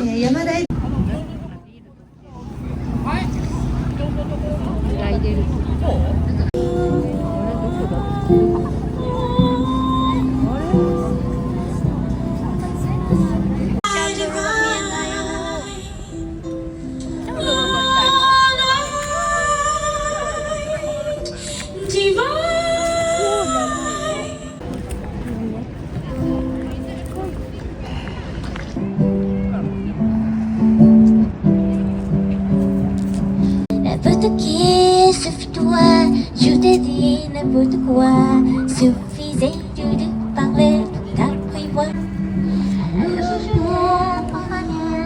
山田Je t'ai dit n'importe quoi, suffisait de parler d'apprivoiser. Je dois parler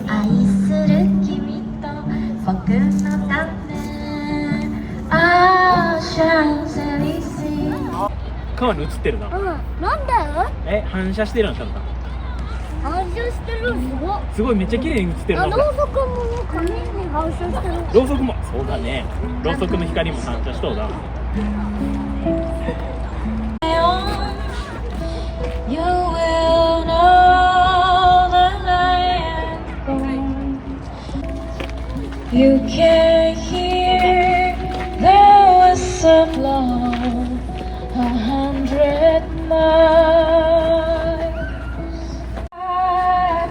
愛する君と僕のためああシャンゼリゼ川に映ってるな。なんで反射してるのちゃんと。反射してるすごいめっちゃ綺麗に映ってるな。ろうそくも紙に反射してる。ろうそくもそうだね。ろうそくの光も反射しとうだ。You will know that I am gone. You can hear the whistle blow 100 miles.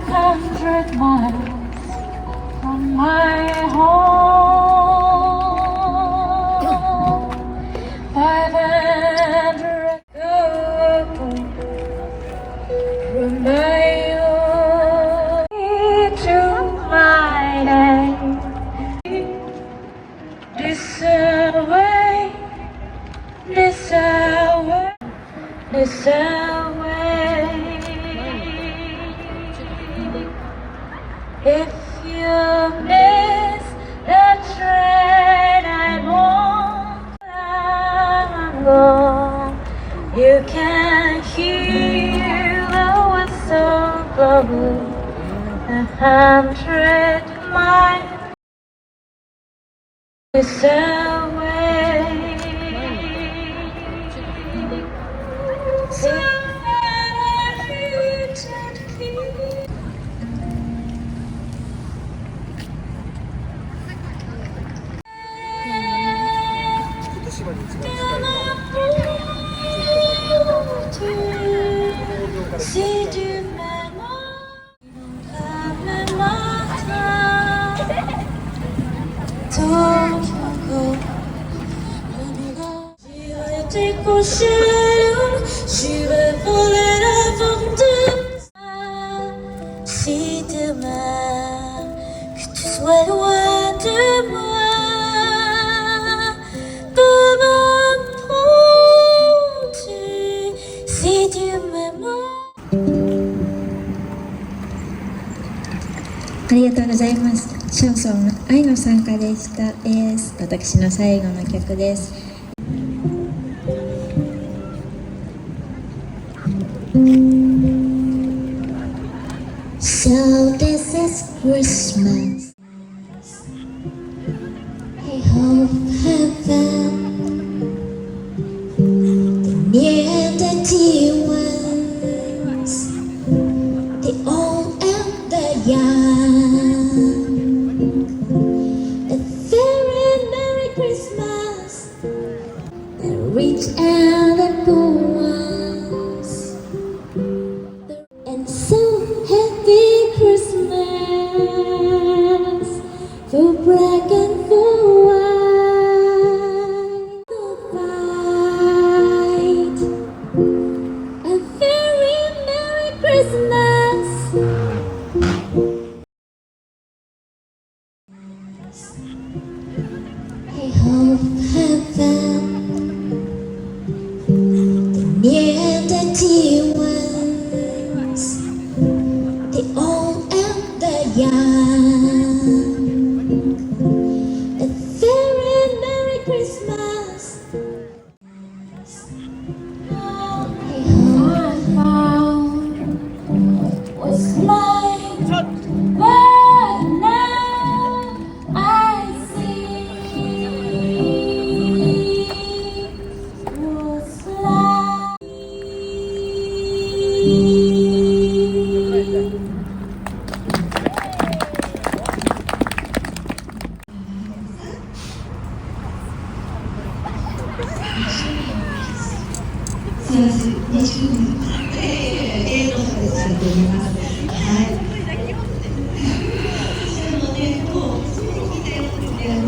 500 miles from my home. 500 from my home to my day. This away, this away, this away. If you miss the train I'm on, you can hear the whistle blow 100 miles this away. So I return to keep. ありがとうございます。シャンソンの愛の参加でした。私の最後の曲です。So this is Christmas. I hope heaven near the dear ones, the old and the young. A very Merry Christmas, the rich and the poor ones, and so happy Christmas for black and for white, for white. A very Merry Christmas. I hope heaven near the dear ones, the old and the young. A very Merry Christmas. I hope I found was mine, but now I see was 素晴らしい20年営業者でされております。はい。私もね、もう初めて聞いたよってご覧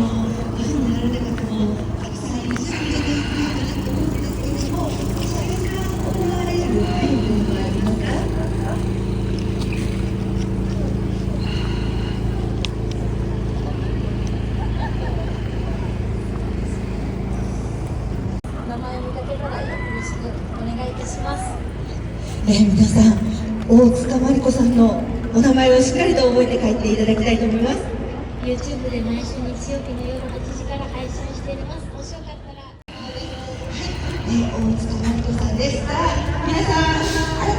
になられた方もたくさんいらっしゃるんじゃないかなと思うんですけれども、それが行われるライブはありますか？皆さん、大塚真理子さんのお名前をしっかりと覚えて帰っていただきたいと思います。 YouTube で毎週日曜日の夜8時から配信しています。もしよかったら。大塚真理子さんです。さあ、皆さん、改